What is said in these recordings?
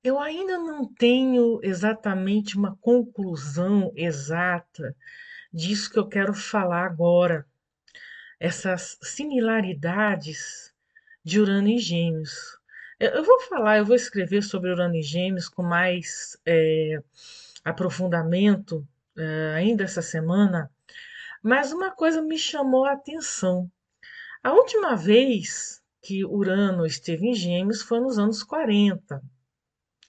Eu ainda não tenho exatamente uma conclusão exata disso que eu quero falar agora, essas similaridades de Urano e Gêmeos. Eu vou falar, eu vou escrever sobre Urano e Gêmeos com mais aprofundamento ainda essa semana, mas uma coisa me chamou a atenção. A última vez que Urano esteve em Gêmeos foi nos anos 40.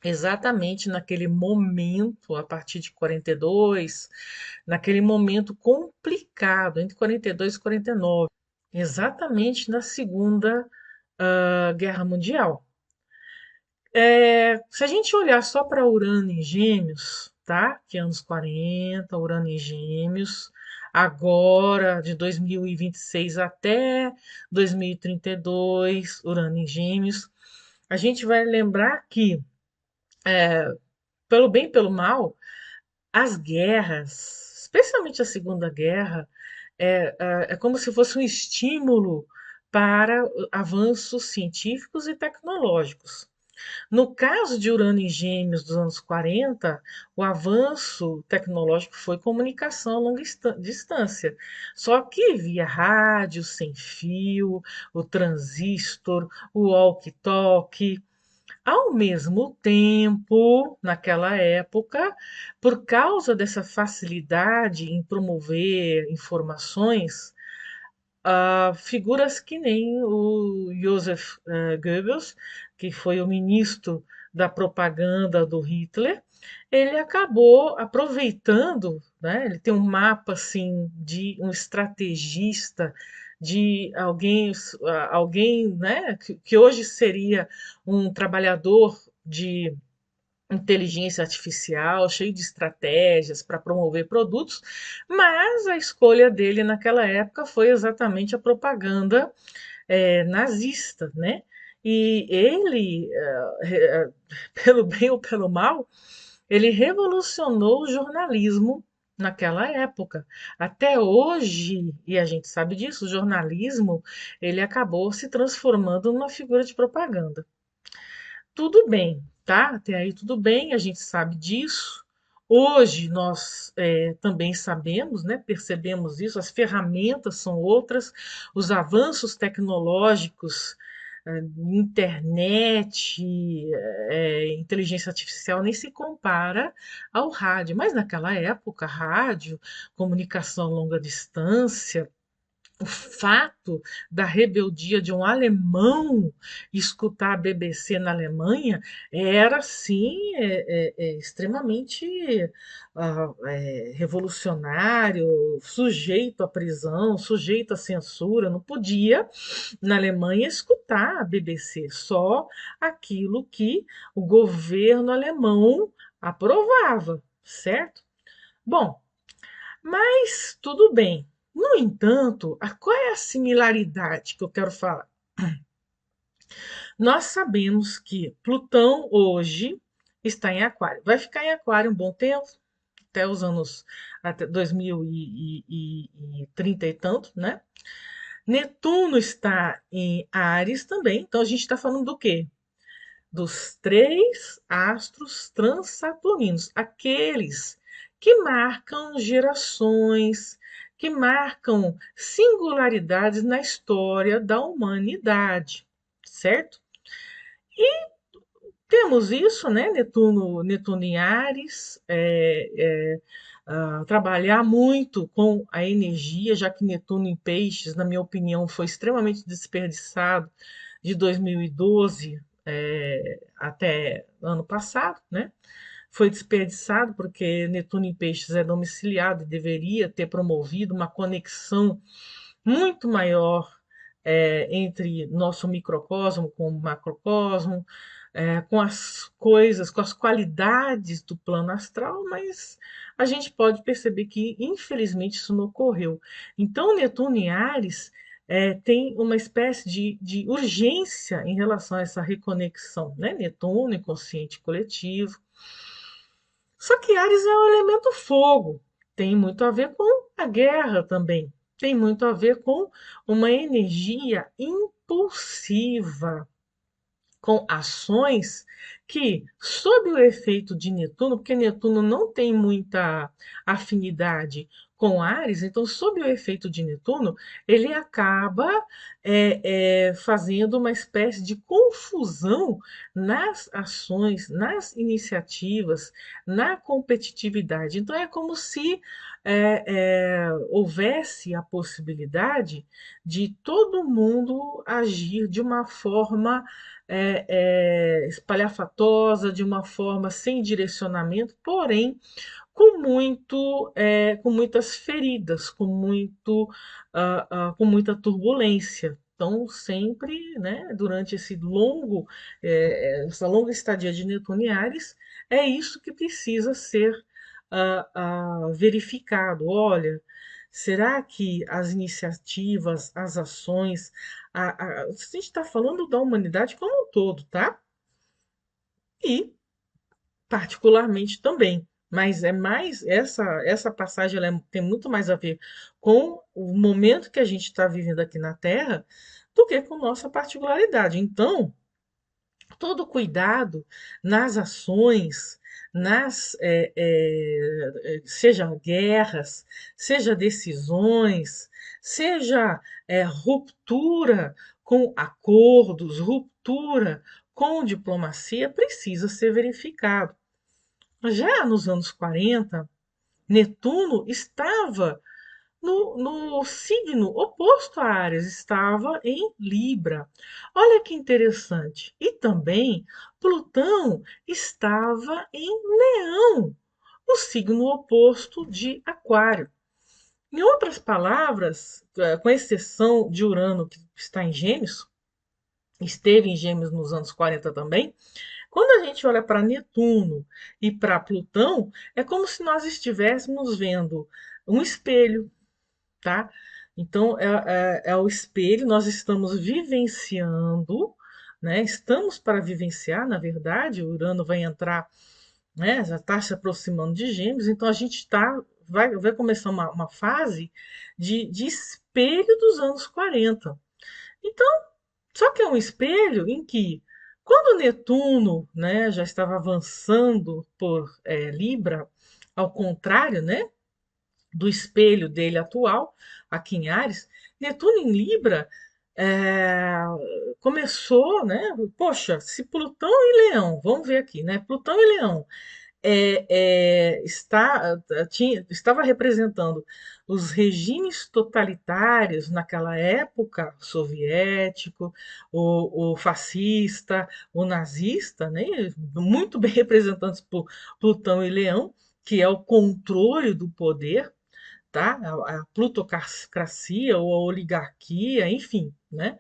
Exatamente naquele momento, a partir de 42, naquele momento complicado, entre 42 e 49, exatamente na Segunda Guerra Mundial. Se a gente olhar só para Urano em Gêmeos, tá? De anos 40, Urano em Gêmeos, agora de 2026 até 2032, Urano em Gêmeos, a gente vai lembrar que, pelo bem e pelo mal, as guerras, especialmente a Segunda Guerra, é como se fosse um estímulo para avanços científicos e tecnológicos. No caso de Urano em Gêmeos dos anos 40, o avanço tecnológico foi comunicação a longa distância. Só que via rádio, sem fio, o transistor, o walkie-talkie. Ao mesmo tempo, naquela época, por causa dessa facilidade em promover informações, figuras que nem o Joseph Goebbels, que foi o ministro da propaganda do Hitler, ele acabou aproveitando, né? Ele tem um mapa assim de um estrategista, de alguém, né, que hoje seria um trabalhador de inteligência artificial, cheio de estratégias para promover produtos, mas a escolha dele naquela época foi exatamente a propaganda nazista, né? E ele, pelo bem ou pelo mal, ele revolucionou o jornalismo naquela época. Até hoje, e a gente sabe disso, o jornalismo ele acabou se transformando numa figura de propaganda. Tudo bem, tá? Até aí tudo bem, a gente sabe disso. Hoje nós também sabemos, né, percebemos isso, as ferramentas são outras, os avanços tecnológicos, internet, inteligência artificial nem se compara ao rádio. Mas naquela época, rádio, comunicação a longa distância, o fato da rebeldia de um alemão escutar a BBC na Alemanha era, sim, extremamente revolucionário, sujeito à prisão, sujeito à censura. Não podia, na Alemanha, escutar a BBC, só aquilo que o governo alemão aprovava, certo? Bom, mas tudo bem. No entanto, qual é a similaridade que eu quero falar? Nós sabemos que Plutão hoje está em Aquário. Vai ficar em Aquário um bom tempo, até os anos até 2030 e tanto, né? Netuno está em Áries também. Então a gente está falando do quê? Dos três astros transaturninos, aqueles que marcam gerações, que marcam singularidades na história da humanidade, certo? E temos isso, né? Netuno em Ares, trabalhar muito com a energia, já que Netuno em Peixes, na minha opinião, foi extremamente desperdiçado de 2012 até ano passado, né? Foi desperdiçado porque Netuno em Peixes é domiciliado e deveria ter promovido uma conexão muito maior entre nosso microcosmo com o macrocosmo, com as coisas, com as qualidades do plano astral, mas a gente pode perceber que, infelizmente, isso não ocorreu. Então, Netuno em Ares tem uma espécie de urgência em relação a essa reconexão, né? Netuno, inconsciente coletivo. Só que Ares é o elemento fogo, tem muito a ver com a guerra também, tem muito a ver com uma energia impulsiva, com ações que, sob o efeito de Netuno, porque Netuno não tem muita afinidade com Áries, então, sob o efeito de Netuno, ele acaba fazendo uma espécie de confusão nas ações, nas iniciativas, na competitividade. Então, é como se houvesse a possibilidade de todo mundo agir de uma forma espalhafatosa, de uma forma sem direcionamento, porém com muitas feridas, com muita turbulência. Então, sempre, né, durante essa longa estadia de Netuno em Ares, é isso que precisa ser verificado. Olha, será que as iniciativas, as ações, a gente está falando da humanidade como um todo, tá? E particularmente também. Mas é mais essa passagem tem muito mais a ver com o momento que a gente está vivendo aqui na Terra do que com nossa particularidade. Então, todo cuidado nas ações, seja guerras, seja decisões, seja ruptura com acordos, ruptura com diplomacia, precisa ser verificado. Já nos anos 40, Netuno estava no signo oposto a Áries, estava em Libra. Olha que interessante. E também Plutão estava em Leão, o signo oposto de Aquário. Em outras palavras, com exceção de Urano, que está em Gêmeos, esteve em Gêmeos nos anos 40 também, quando a gente olha para Netuno e para Plutão, é como se nós estivéssemos vendo um espelho, tá? Então, é o espelho, nós estamos vivenciando, né? Estamos para vivenciar, na verdade, o Urano vai entrar, né? Já está se aproximando de Gêmeos, então a gente vai começar uma fase de espelho dos anos 40. Então, só que é um espelho em que, quando Netuno, né, já estava avançando por Libra, ao contrário, né, do espelho dele atual, aqui em Ares, Netuno em Libra é, começou, né? Poxa, se Plutão e Leão, vamos ver aqui, né? Plutão e Leão estava representando os regimes totalitários naquela época, soviético, o fascista, o nazista, né? Muito bem representados por Plutão e Leão, que é o controle do poder, tá? A plutocracia ou a oligarquia, enfim, né?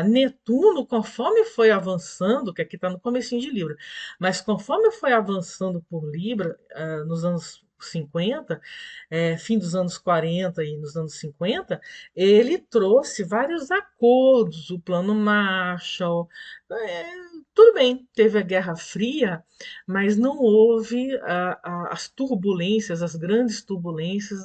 Netuno, conforme foi avançando, que aqui está no comecinho de Libra, mas conforme foi avançando por Libra, nos anos 50, fim dos anos 40 e nos anos 50, ele trouxe vários acordos, o Plano Marshall. é, Tudo bem, teve a Guerra Fria, mas não houve as turbulências, as grandes turbulências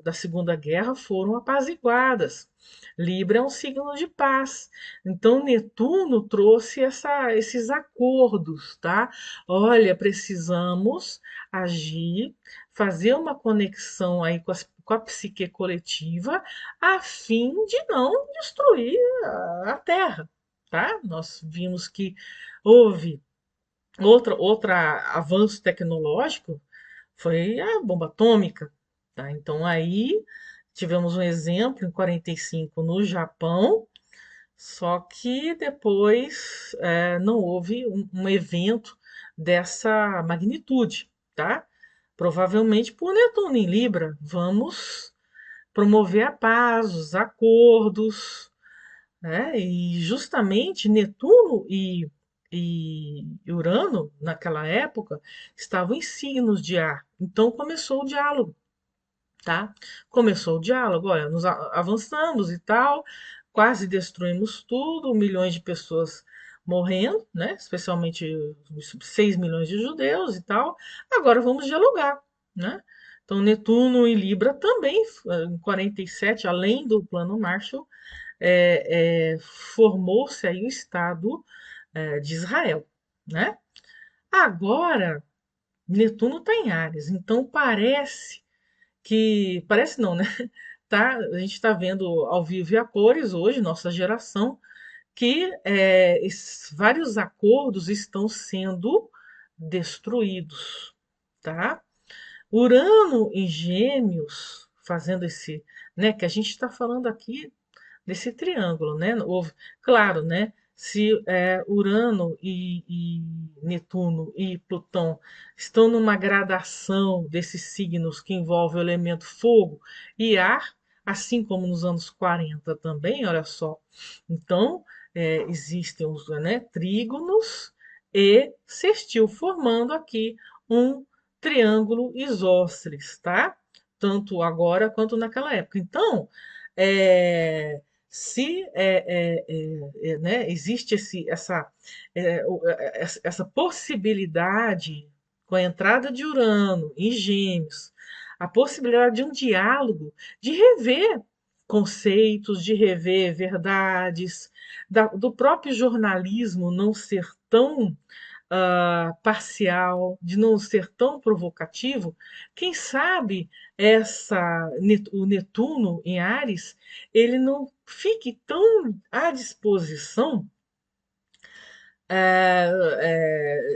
da Segunda Guerra foram apaziguadas. Libra é um signo de paz. Então, Netuno trouxe esses acordos, tá? Olha, precisamos agir, fazer uma conexão aí com a psique coletiva, a fim de não destruir a Terra, tá? Nós vimos que houve outro avanço tecnológico, foi a bomba atômica, tá? Então aí tivemos um exemplo em 45 no Japão, só que depois não houve um evento dessa magnitude, tá? Provavelmente por Netuno em Libra, vamos promover a paz, os acordos, né? E justamente Netuno e Urano, naquela época, estavam em signos de ar. Então começou o diálogo, tá? Começou o diálogo, olha, nos avançamos e tal, quase destruímos tudo, milhões de pessoas morrendo, né? Especialmente os 6 milhões de judeus e tal. Agora vamos dialogar, né? Então Netuno e Libra também, em 47, além do plano Marshall, formou-se aí o Estado de Israel, né? Agora, Netuno está em Áries, então parece não, né? Tá, a gente está vendo ao vivo e a cores hoje, nossa geração, que vários acordos estão sendo destruídos, tá? Urano em Gêmeos, fazendo esse, né, que a gente está falando aqui desse triângulo, né? Claro, né? Se Urano e Netuno e Plutão estão numa gradação desses signos que envolve o elemento fogo e ar, assim como nos anos 40 também, olha só. Então, existem os, né, trígonos e sextil, formando aqui um triângulo isósceles, tá? Tanto agora quanto naquela época. Então, é, se né, existe essa possibilidade com a entrada de Urano em Gêmeos, a possibilidade de um diálogo, de rever conceitos, de rever verdades, do próprio jornalismo não ser tão parcial, de não ser tão provocativo, quem sabe o Netuno em Ares ele não fique tão à disposição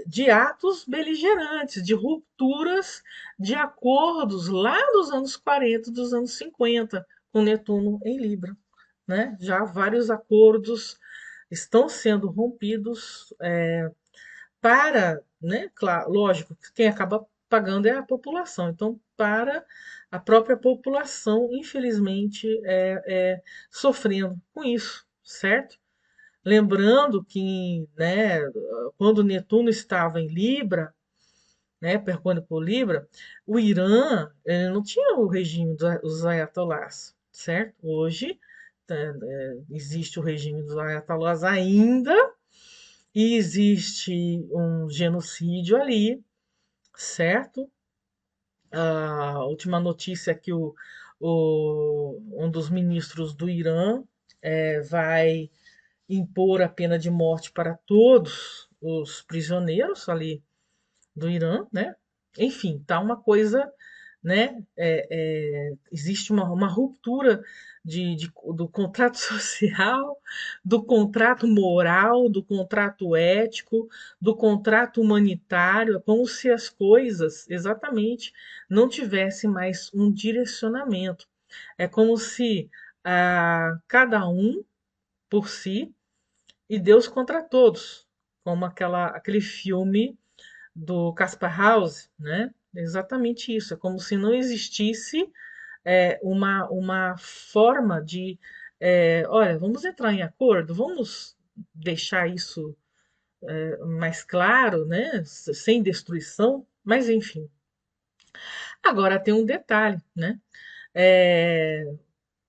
de atos beligerantes, de rupturas de acordos lá dos anos 40, dos anos 50, com Netuno em Libra. Né? Já vários acordos estão sendo rompidos para, né, claro, lógico, quem acaba pagando é a população. Então, para a própria população, infelizmente, sofrendo com isso, certo? Lembrando que, né, quando Netuno estava em Libra, né, percorrendo por Libra, o Irã não tinha o regime dos ayatolás, certo? Hoje existe o regime dos ayatolás ainda, e existe um genocídio ali, certo? A última notícia é que um dos ministros do Irã vai impor a pena de morte para todos os prisioneiros ali do Irã, né? Enfim, tá uma coisa, né? Existe uma ruptura do contrato social, do contrato moral, do contrato ético, do contrato humanitário. É como se as coisas exatamente não tivessem mais um direcionamento. É como se cada um por si e Deus contra todos, como aquele filme do Caspar House, né? Exatamente isso. É como se não existisse uma forma de, olha, vamos entrar em acordo, vamos deixar isso mais claro, né? Sem destruição, mas enfim. Agora tem um detalhe, né? É,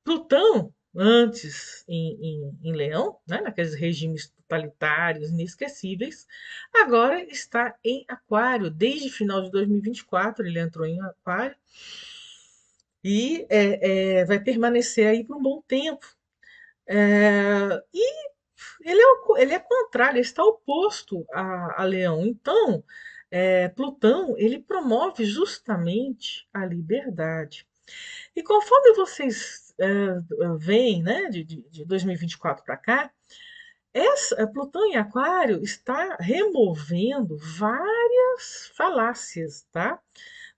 Plutão, antes em Leão, né, naqueles regimes totalitários, inesquecíveis, agora está em Aquário. Desde final de 2024 ele entrou em Aquário e vai permanecer aí por um bom tempo. E ele é contrário, ele está oposto a Leão. Então, Plutão ele promove justamente a liberdade. E conforme vocês veem, né, de 2024 para cá, Plutão em Aquário está removendo várias falácias, tá?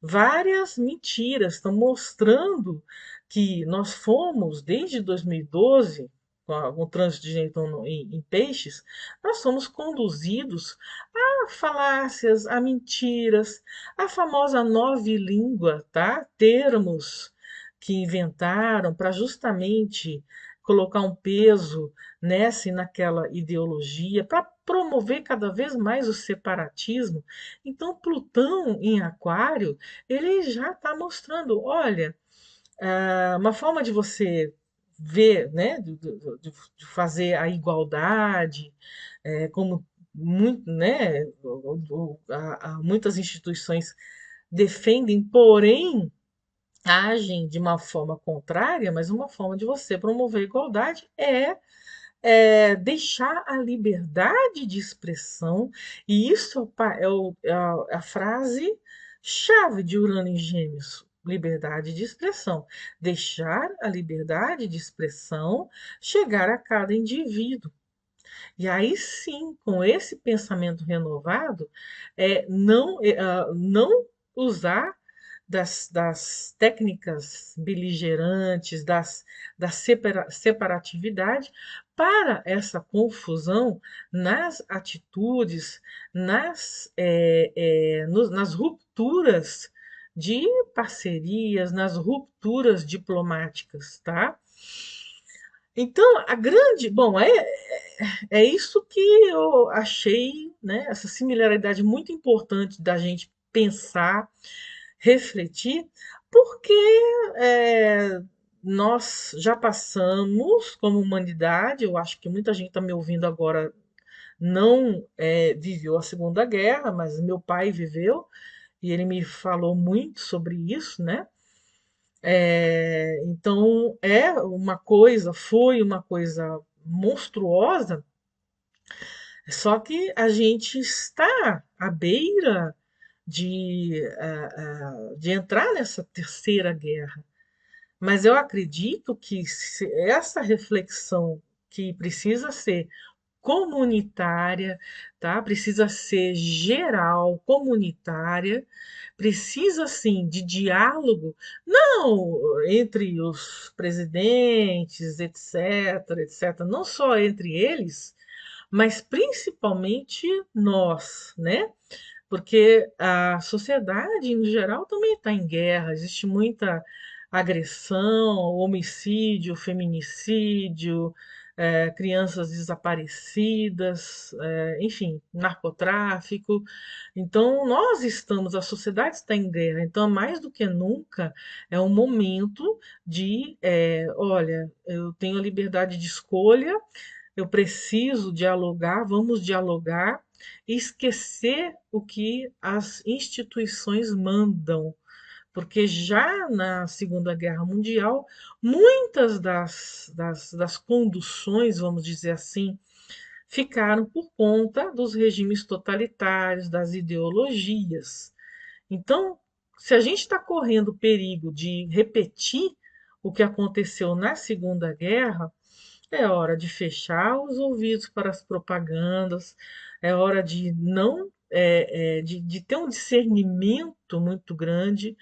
Várias mentiras, estão mostrando que nós fomos, desde 2012, com o trânsito de Netuno em Peixes, nós somos conduzidos a falácias, a mentiras, a famosa nova língua, tá? Termos que inventaram para justamente colocar um peso nessa e naquela ideologia, para promover cada vez mais o separatismo. Então, Plutão em Aquário, ele já está mostrando, olha, uma forma de você ver, né, de fazer a igualdade, como muito, né, muitas instituições defendem, porém agem de uma forma contrária, mas uma forma de você promover a igualdade deixar a liberdade de expressão, e isso é a frase chave de Urano em Gêmeos. Liberdade de expressão. Deixar a liberdade de expressão chegar a cada indivíduo. E aí sim, com esse pensamento renovado, não usar das técnicas beligerantes, da separatividade, para essa confusão nas atitudes, nas rupturas de parcerias, nas rupturas diplomáticas, tá? Então, é isso que eu achei, né, essa similaridade muito importante da gente pensar, refletir, porque é, nós já passamos como humanidade, eu acho que muita gente está me ouvindo agora não viveu a Segunda Guerra, mas meu pai viveu, e ele me falou muito sobre isso, né? Então foi uma coisa monstruosa, só que a gente está à beira de entrar nessa terceira guerra. Mas eu acredito que essa reflexão que precisa ser comunitária, tá? Precisa ser geral, comunitária, precisa sim de diálogo, não entre os presidentes, etc, etc, não só entre eles, mas principalmente nós, né? Porque a sociedade, em geral, também está em guerra, existe muita agressão, homicídio, feminicídio, crianças desaparecidas, enfim, narcotráfico. Então, a sociedade está em guerra, então, mais do que nunca, é um momento de, olha, eu tenho a liberdade de escolha, eu preciso dialogar, vamos dialogar e esquecer o que as instituições mandam. Porque já na Segunda Guerra Mundial, muitas das conduções, vamos dizer assim, ficaram por conta dos regimes totalitários, das ideologias. Então, se a gente está correndo o perigo de repetir o que aconteceu na Segunda Guerra, é hora de fechar os ouvidos para as propagandas, é hora de não de ter um discernimento muito grande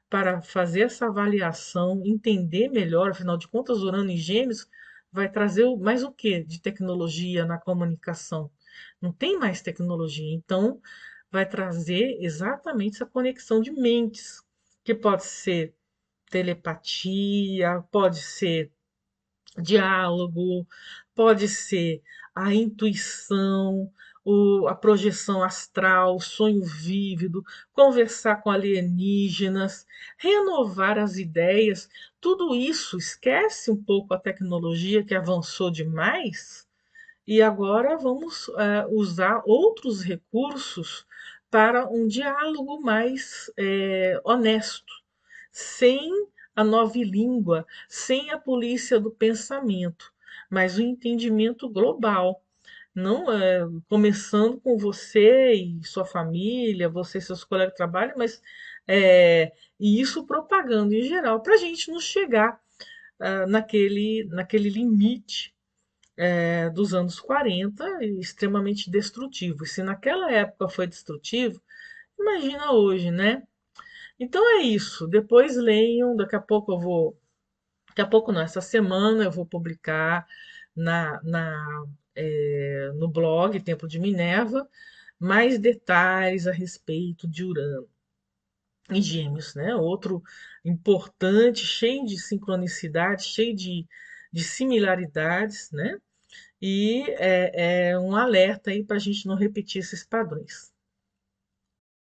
para fazer essa avaliação, entender melhor, afinal de contas, Urano em Gêmeos vai trazer mais o que de tecnologia na comunicação? Não tem mais tecnologia, então vai trazer exatamente essa conexão de mentes, que pode ser telepatia, pode ser diálogo, pode ser a intuição, a projeção astral, o sonho vívido, conversar com alienígenas, renovar as ideias, tudo isso esquece um pouco a tecnologia que avançou demais e agora vamos usar outros recursos para um diálogo mais honesto, sem a novilíngua, sem a polícia do pensamento, mas o entendimento global. Não começando com você e sua família, você e seus colegas de trabalho, mas e isso propagando em geral, para a gente não chegar naquele limite dos anos 40, extremamente destrutivo. E se naquela época foi destrutivo, imagina hoje, né? Então é isso. Depois leiam, daqui a pouco não, essa semana eu vou publicar no blog Templo de Minerva mais detalhes a respeito de Urano e Gêmeos, né? Outro importante, cheio de sincronicidade, cheio de similaridades, né? E é um alerta aí para a gente não repetir esses padrões.